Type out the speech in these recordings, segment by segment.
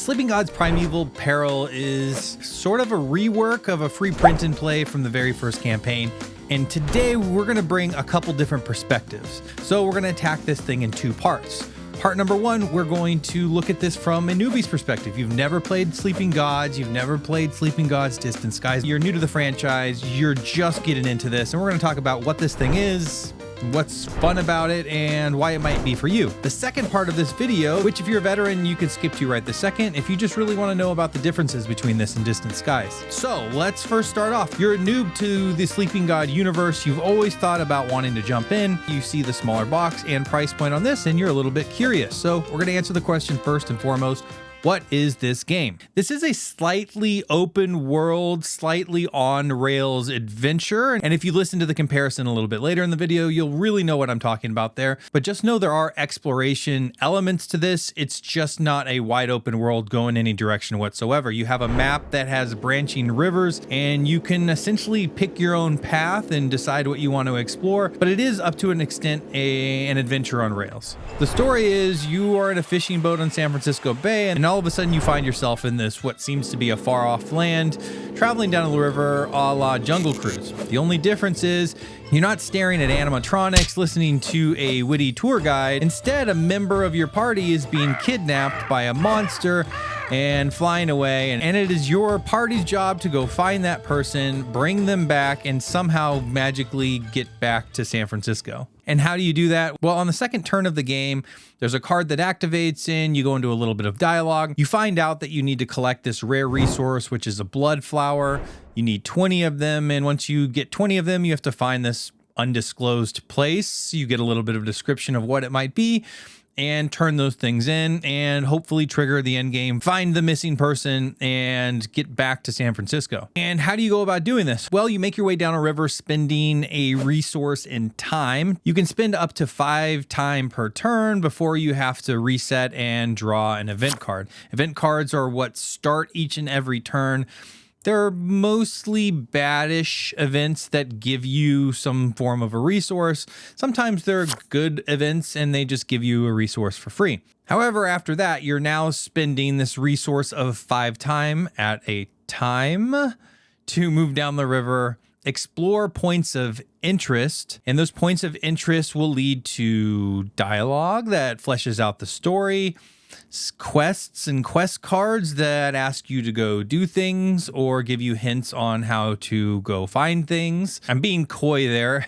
Sleeping Gods Primeval Peril is sort of a rework of a free print and play from the very first campaign. And today we're going to bring a couple different perspectives. So we're going to attack this thing in two parts. Part number one, we're going to look at this from a newbie's perspective. You've never played Sleeping Gods, you've never played Sleeping Gods Distant Skies, you're new to the franchise, you're just getting into this, and we're going to talk about what this thing is, what's fun about it, and why it might be for you. The second part of this video, which if you're a veteran, you could skip to right this second if you just really want to know about the differences between this and Distant Skies. So let's first start off. You're a noob to the Sleeping God universe. You've always thought about wanting to jump in. You see the smaller box and price point on this, and you're a little bit curious. So we're going to answer the question first and foremost. What is this game? This is a slightly open world, slightly on rails adventure. And if you listen to the comparison a little bit later in the video, you'll really know what I'm talking about there. But just know there are exploration elements to this. It's just not a wide open world going any direction whatsoever. You have a map that has branching rivers and you can essentially pick your own path and decide what you want to explore. But it is up to an extent an adventure on rails. The story is you are in a fishing boat on San Francisco Bay, and all of a sudden you find yourself in this what seems to be a far off land, traveling down the river a la Jungle Cruise. The only difference is you're not staring at animatronics, listening to a witty tour guide. Instead, a member of your party is being kidnapped by a monster and flying away, and it is your party's job to go find that person, bring them back, and somehow magically get back to San Francisco. And how do you do that? Well, on the second turn of the game, there's a card that activates in, you go into a little bit of dialogue. You find out that you need to collect this rare resource, which is a blood flower. You need 20 of them, and once you get 20 of them, you have to find this undisclosed place. You get a little bit of a description of what it might be, and turn those things in and hopefully trigger the end game, find the missing person, and get back to San Francisco. And how do you go about doing this? Well, you make your way down a river spending a resource in time. You can spend up to 5 time per turn before you have to reset and draw an event card. Event cards are what start each and every turn. They're mostly badish events that give you some form of a resource. Sometimes they're good events and they just give you a resource for free. However, after that, you're now spending this resource of 5 time at a time to move down the river, explore points of interest, and those points of interest will lead to dialogue that fleshes out the story, quests and quest cards that ask you to go do things or give you hints on how to go find things. I'm being coy there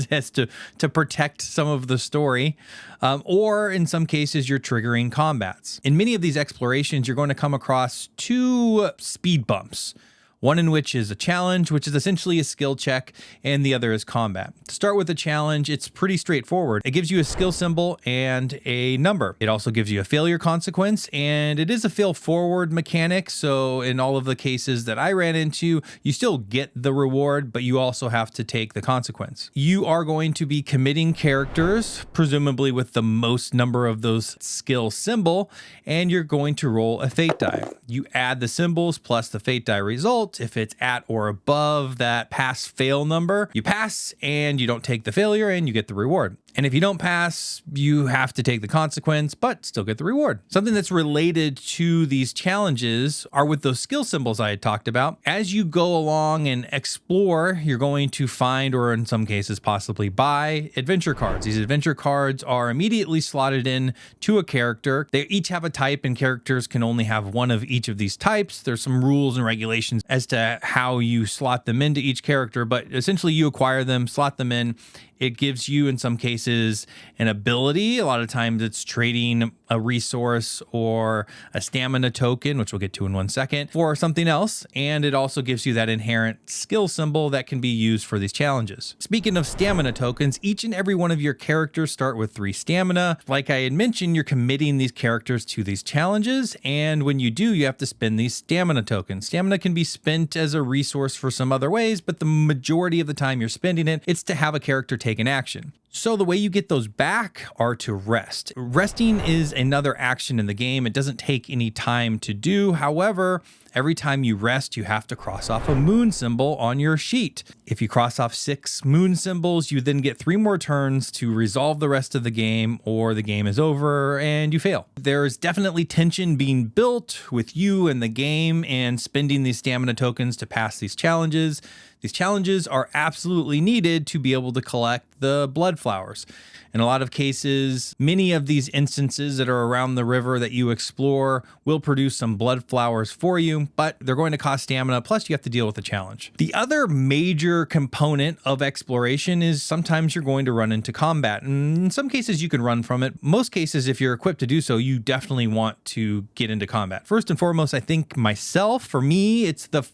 as to protect some of the story. Or in some cases, you're triggering combats. In many of these explorations, you're going to come across 2 speed bumps. One in which is a challenge, which is essentially a skill check, and the other is combat. To start with the challenge, it's pretty straightforward. It gives you a skill symbol and a number. It also gives you a failure consequence, and it is a fail forward mechanic. So in all of the cases that I ran into, you still get the reward, but you also have to take the consequence. You are going to be committing characters, presumably with the most number of those skill symbol, and you're going to roll a fate die. You add the symbols plus the fate die result. If it's at or above that pass fail number, you pass and you don't take the failure and you get the reward. And if you don't pass, you have to take the consequence, but still get the reward. Something that's related to these challenges are with those skill symbols I had talked about. As you go along and explore, you're going to find, or in some cases possibly buy, adventure cards. These adventure cards are immediately slotted in to a character. They each have a type, and characters can only have one of each of these types. There's some rules and regulations as to how you slot them into each character, but essentially you acquire them, slot them in. It gives you, in some cases, an ability. A lot of times it's trading a resource or a stamina token, which we'll get to in 1 second, for something else. And it also gives you that inherent skill symbol that can be used for these challenges. Speaking of stamina tokens, each and every one of your characters start with 3 stamina. Like I had mentioned, you're committing these characters to these challenges. And when you do, you have to spend these stamina tokens. Stamina can be spent as a resource for some other ways, but the majority of the time you're spending it, it's to have a character take an action. So the way you get those back are to rest. Resting is another action in the game. It doesn't take any time to do. However, every time you rest, you have to cross off a moon symbol on your sheet. If you cross off 6 moon symbols, you then get 3 more turns to resolve the rest of the game, or the game is over and you fail. There's definitely tension being built with you and the game and spending these stamina tokens to pass these challenges. These challenges are absolutely needed to be able to collect the blood flowers. In a lot of cases, many of these instances that are around the river that you explore will produce some blood flowers for you, but they're going to cost stamina, plus you have to deal with the challenge. The other major component of exploration is sometimes you're going to run into combat, and in some cases you can run from it. Most cases, if you're equipped to do so, you definitely want to get into combat. First and foremost, I think for me, it's the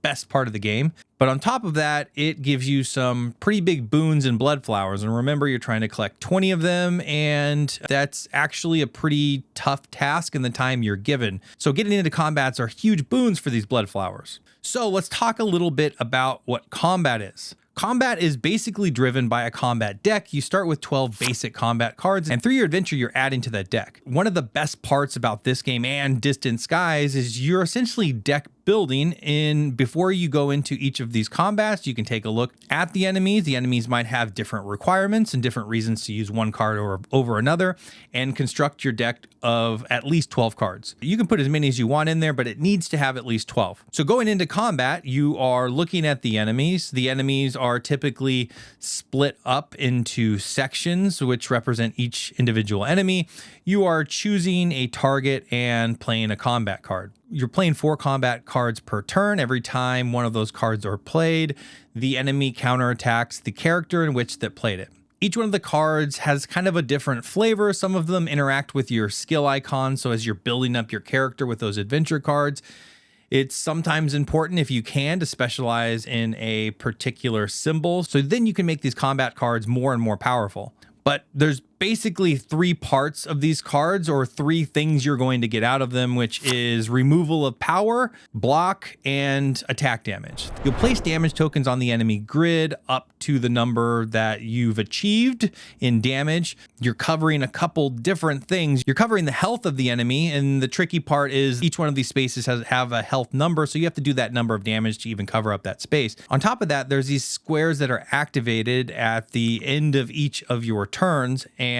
best part of the game. But on top of that, it gives you some pretty big boons and blood flowers. And remember, you're trying to collect 20 of them, and that's actually a pretty tough task in the time you're given. So getting into combats are huge boons for these blood flowers. So let's talk a little bit about what combat is. Combat is basically driven by a combat deck. You start with 12 basic combat cards, and through your adventure, you're adding to that deck. One of the best parts about this game and Distant Skies is you're essentially deck building before you go into each of these combats. You can take a look at the enemies. The enemies might have different requirements and different reasons to use one card over another, and construct your deck of at least 12 cards. You can put as many as you want in there, but it needs to have at least 12. So going into combat, you are looking at the enemies. The enemies are typically split up into sections, which represent each individual enemy. You are choosing a target and playing a combat card. You're playing 4 combat cards per turn. Every time one of those cards are played, the enemy counterattacks the character in which that played it. Each one of the cards has kind of a different flavor. Some of them interact with your skill icon. So as you're building up your character with those adventure cards, it's sometimes important, if you can, to specialize in a particular symbol. So then you can make these combat cards more and more powerful. But there's basically 3 parts of these cards, or 3 things you're going to get out of them, which is removal of power, block, and attack damage. You'll place damage tokens on the enemy grid up to the number that you've achieved in damage. You're covering a couple different things. You're covering the health of the enemy, and the tricky part is each one of these spaces have a health number, so you have to do that number of damage to even cover up that space. On top of that, there's these squares that are activated at the end of each of your turns, and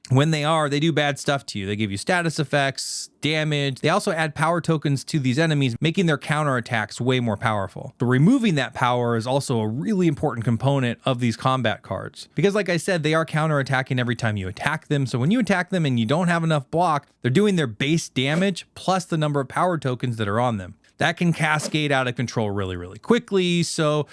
when they do bad stuff to you. They give you status effects, damage. They also add power tokens to these enemies, making their counterattacks way more powerful. But removing that power is also a really important component of these combat cards, because like I said, they are counterattacking every time you attack them. So when you attack them and you don't have enough block, they're doing their base damage plus the number of power tokens that are on them. That can cascade out of control really, really quickly. So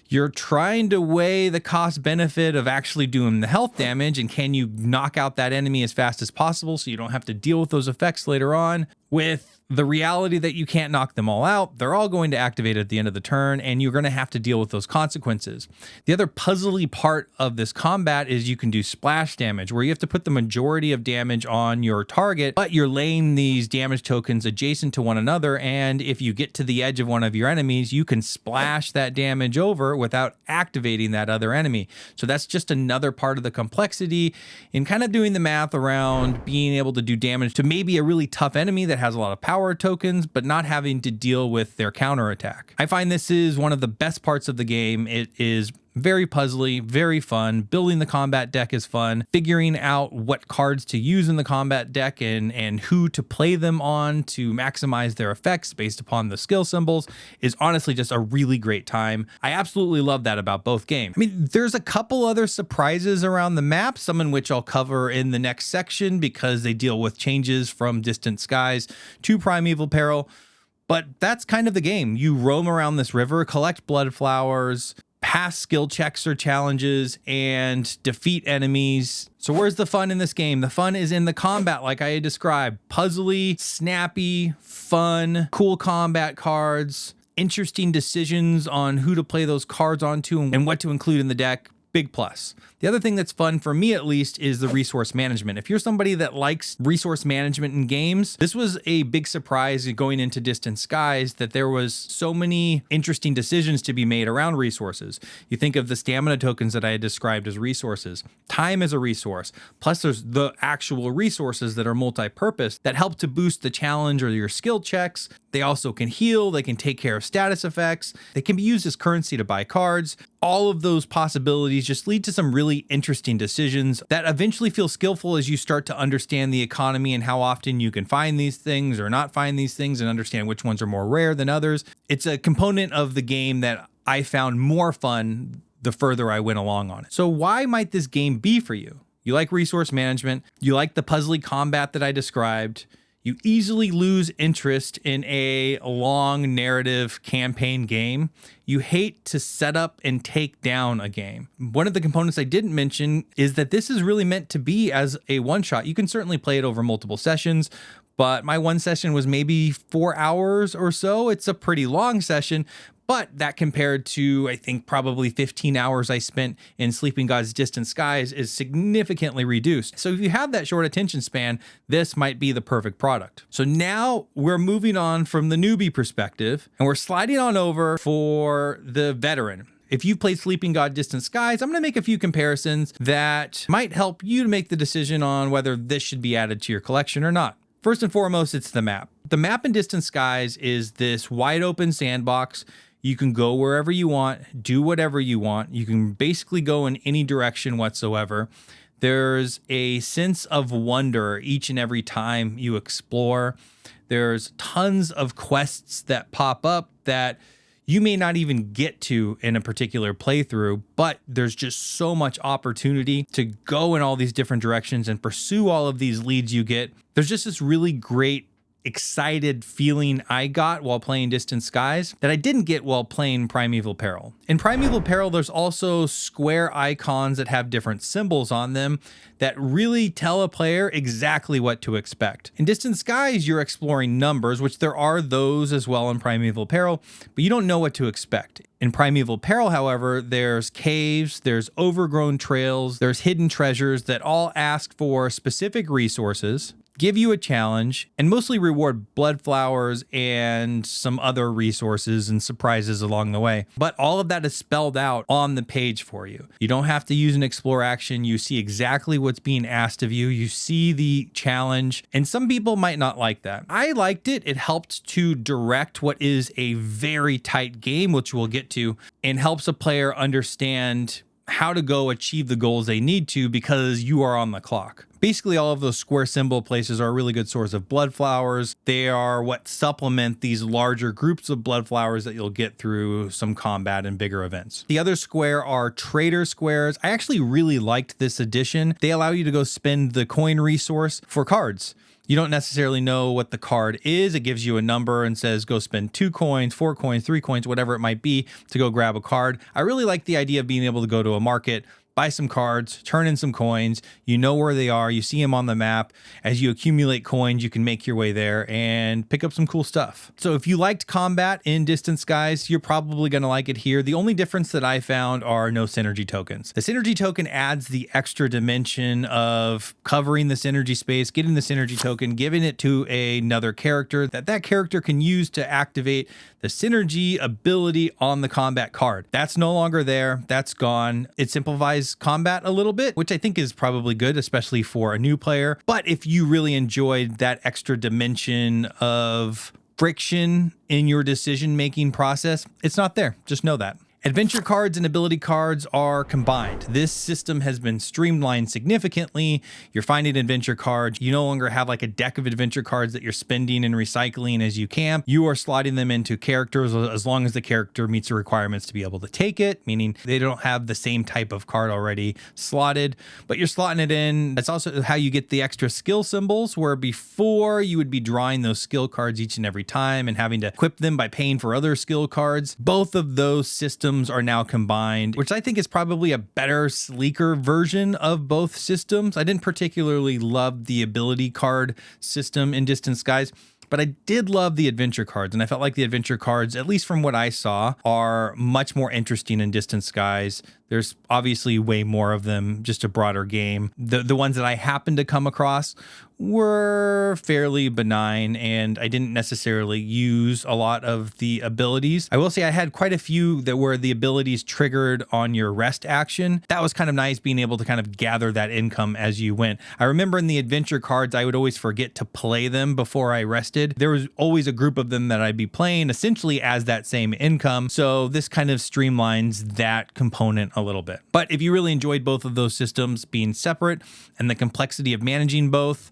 you're trying to weigh the cost benefit of actually doing the health damage, and can you knock out that enemy as fast as possible so you don't have to deal with those effects later on, with the reality that you can't knock them all out. They're all going to activate at the end of the turn, and you're going to have to deal with those consequences. The other puzzly part of this combat is you can do splash damage, where you have to put the majority of damage on your target, but you're laying these damage tokens adjacent to one another, and if you get to the edge of one of your enemies, you can splash that damage over without activating that other enemy. So that's just another part of the complexity in kind of doing the math around being able to do damage to maybe a really tough enemy that has a lot of power tokens, but not having to deal with their counterattack. I find this is one of the best parts of the game. It is very puzzly, very fun. Building the combat deck is fun. Figuring out what cards to use in the combat deck and who to play them on to maximize their effects based upon the skill symbols is honestly just a really great time. I absolutely love that about both games. I mean, there's a couple other surprises around the map, some in which I'll cover in the next section because they deal with changes from Distant Skies to Primeval Peril. But that's kind of the game. You roam around this river, collect blood flowers, pass skill checks or challenges, and defeat enemies. So where's the fun in this game? The fun is in the combat, like I had described. Puzzly, snappy, fun, cool combat cards, interesting decisions on who to play those cards onto and what to include in the deck. Big plus. The other thing that's fun for me, at least, is the resource management. If you're somebody that likes resource management in games, this was a big surprise going into Distant Skies that there was so many interesting decisions to be made around resources. You think of the stamina tokens that I had described as resources, time as a resource, plus there's the actual resources that are multi-purpose that help to boost the challenge or your skill checks. They also can heal, they can take care of status effects, they can be used as currency to buy cards. All of those possibilities just lead to some really interesting decisions that eventually feel skillful as you start to understand the economy and how often you can find these things or not find these things and understand which ones are more rare than others. It's a component of the game that I found more fun the further I went along on it. So why might this game be for you? You like resource management, you like the puzzly combat that I described, you easily lose interest in a long narrative campaign game. You hate to set up and take down a game. One of the components I didn't mention is that this is really meant to be as a one-shot. You can certainly play it over multiple sessions, but my one session was maybe 4 hours or so. It's a pretty long session, but that compared to, I think, probably 15 hours I spent in Sleeping Gods Distant Skies is significantly reduced. So if you have that short attention span, this might be the perfect product. So now we're moving on from the newbie perspective and we're sliding on over for the veteran. If you've played Sleeping God Distant Skies, I'm going to make a few comparisons that might help you to make the decision on whether this should be added to your collection or not. First and foremost, it's the map. The map in Distant Skies is this wide open sandbox. You can go wherever you want, do whatever you want. You can basically go in any direction whatsoever. There's a sense of wonder each and every time you explore. There's tons of quests that pop up that you may not even get to in a particular playthrough, but there's just so much opportunity to go in all these different directions and pursue all of these leads you get. There's just this really great excited feeling I got while playing Distant Skies that I didn't get while playing Primeval Peril. In Primeval Peril, there's also square icons that have different symbols on them that really tell a player exactly what to expect. In Distant Skies, you're exploring numbers, which there are those as well in Primeval Peril, but you don't know what to expect. In Primeval Peril, however, there's caves, there's overgrown trails, there's hidden treasures that all ask for specific resources, give you a challenge, and mostly reward blood flowers and some other resources and surprises along the way. But all of that is spelled out on the page for you. You don't have to use an explore action. You see exactly what's being asked of you. You see the challenge, and some people might not like that. I liked it. It helped to direct what is a very tight game, which we'll get to, and helps a player understand how to go achieve the goals they need to because you are on the clock. Basically, all of those square symbol places are a really good source of blood flowers. They are what supplement these larger groups of blood flowers that you'll get through some combat and bigger events. The other square are trader squares. I actually really liked this addition. They allow you to go spend the coin resource for cards. You don't necessarily know what the card is. It gives you a number and says, go spend 2 coins, 4 coins, 3 coins, whatever it might be to go grab a card. I really like the idea of being able to go to a market, buy some cards, turn in some coins. You know where they are. You see them on the map. As you accumulate coins, you can make your way there and pick up some cool stuff. So if you liked combat in Distant Skies, you're probably going to like it here. The only difference that I found are no synergy tokens. The synergy token adds the extra dimension of covering the synergy space, getting the synergy token, giving it to another character that character can use to activate the synergy ability on the combat card. That's no longer there. That's gone. It simplifies combat a little bit, which I think is probably good, especially for a new player. But if you really enjoyed that extra dimension of friction in your decision-making process, it's not there. Just know that. Adventure cards and ability cards are combined. This system has been streamlined significantly. You're finding adventure cards. You no longer have like a deck of adventure cards that you're spending and recycling as you camp. You are slotting them into characters as long as the character meets the requirements to be able to take it, meaning they don't have the same type of card already slotted, but you're slotting it in. That's also how you get the extra skill symbols, where before you would be drawing those skill cards each and every time and having to equip them by paying for other skill cards. Both of those systems are now combined, which I think is probably a better, sleeker version of both systems. I didn't particularly love the ability card system in Distant Skies, but I did love the adventure cards, and I felt like the adventure cards, at least from what I saw, are much more interesting in Distant Skies There's obviously way more of them, just a broader game. The ones that I happened to come across were fairly benign, and I didn't necessarily use a lot of the abilities. I will say I had quite a few that were the abilities triggered on your rest action. That was kind of nice, being able to kind of gather that income as you went. I remember in the adventure cards, I would always forget to play them before I rested. There was always a group of them that I'd be playing essentially as that same income. So this kind of streamlines that component a little bit. But if you really enjoyed both of those systems being separate and the complexity of managing both,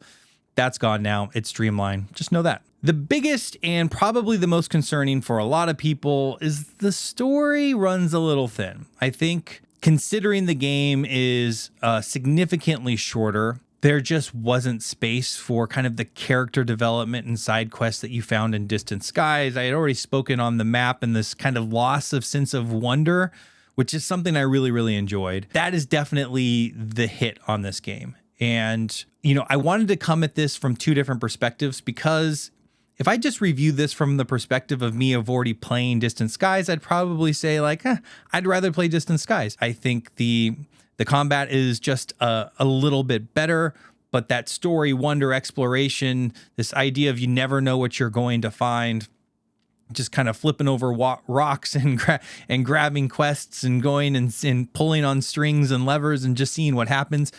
that's gone now. It's streamlined. Just know that. The biggest and probably the most concerning for a lot of people is the story runs a little thin. I think considering the game is significantly shorter, there just wasn't space for kind of the character development and side quests that you found in Distant Skies. I had already spoken on the map and this kind of loss of sense of wonder, which is something I really, really enjoyed. That is definitely the hit on this game. And, I wanted to come at this from two different perspectives, because if I just review this from the perspective of me of already playing Distant Skies, I'd probably say I'd rather play Distant Skies. I think the combat is just a little bit better, but that story, wonder, exploration, this idea of you never know what you're going to find, just kind of flipping over rocks and grabbing quests and going and pulling on strings and levers and just seeing what happens.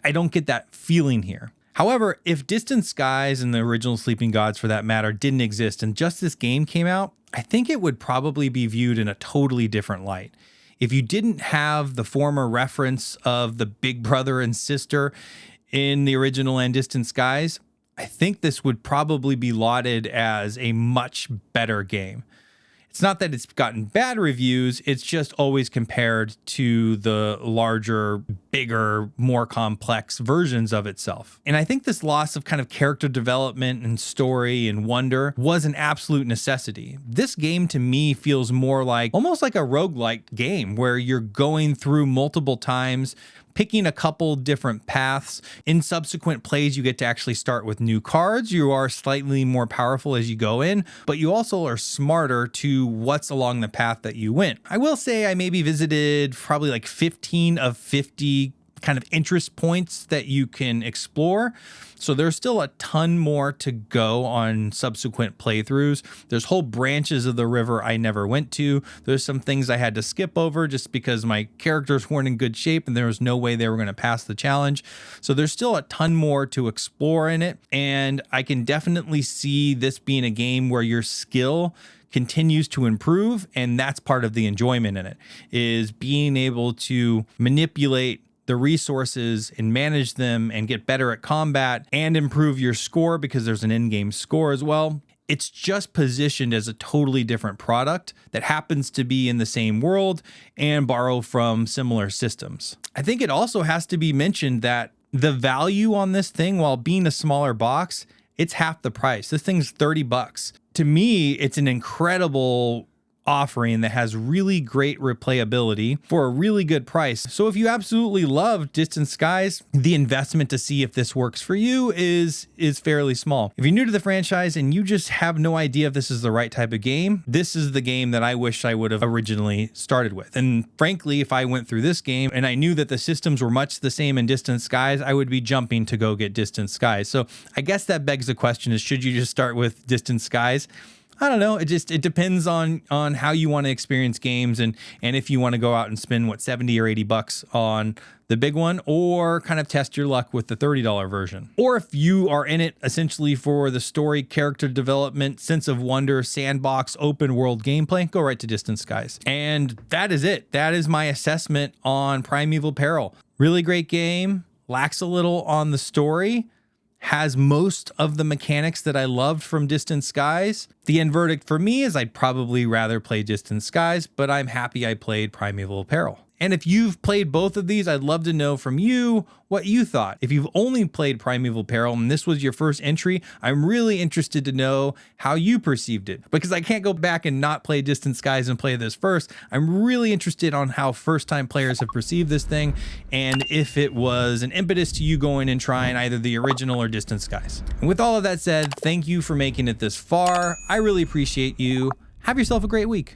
I don't get that feeling here. However, if Distant Skies and the original Sleeping Gods, for that matter, didn't exist and just this game came out, I think it would probably be viewed in a totally different light. If you didn't have the former reference of the big brother and sister in the original and Distant Skies, I think this would probably be lauded as a much better game. It's not that it's gotten bad reviews, it's just always compared to the larger, bigger, more complex versions of itself. And I think this loss of kind of character development and story and wonder was an absolute necessity. This game to me feels more like almost like a roguelike game where you're going through multiple times, picking a couple different paths. In subsequent plays, you get to actually start with new cards. You are slightly more powerful as you go in, but you also are smarter to what's along the path that you went. I will say I maybe visited probably like 15 of 50 kind of interest points that you can explore. So there's still a ton more to go on subsequent playthroughs. There's whole branches of the river I never went to. There's some things I had to skip over just because my characters weren't in good shape and there was no way they were going to pass the challenge. So there's still a ton more to explore in it. And I can definitely see this being a game where your skill continues to improve. And that's part of the enjoyment in it, is being able to manipulate the resources and manage them and get better at combat and improve your score, because there's an in-game score as well. It's just positioned as a totally different product that happens to be in the same world and borrow from similar systems. I think it also has to be mentioned that the value on this thing, while being a smaller box, it's half the price. This thing's $30. To me, it's an incredible offering that has really great replayability for a really good price. So if you absolutely love Distant Skies, the investment to see if this works for you is fairly small. If you're new to the franchise and you just have no idea if this is the right type of game, this is the game that I wish I would have originally started with. And frankly, if I went through this game and I knew that the systems were much the same in Distant Skies, I would be jumping to go get Distant Skies. So I guess that begs the question, is should you just start with Distant Skies? I don't know. It depends on how you want to experience games and if you want to go out and spend $70 or $80 on the big one, or kind of test your luck with the $30 version. Or if you are in it essentially for the story, character development, sense of wonder, sandbox, open world gameplay, go right to Distant Skies. And that is it. That is my assessment on Primeval Peril. Really great game. Lacks a little on the story. Has most of the mechanics that I loved from Distant Skies. The end verdict for me is I'd probably rather play Distant Skies, but I'm happy I played Primeval Peril. And if you've played both of these, I'd love to know from you what you thought. If you've only played Primeval Peril and this was your first entry, I'm really interested to know how you perceived it, because I can't go back and not play Distant Skies and play this first. I'm really interested on how first-time players have perceived this thing and if it was an impetus to you going and trying either the original or Distant Skies. And with all of that said, thank you for making it this far. I really appreciate you. Have yourself a great week.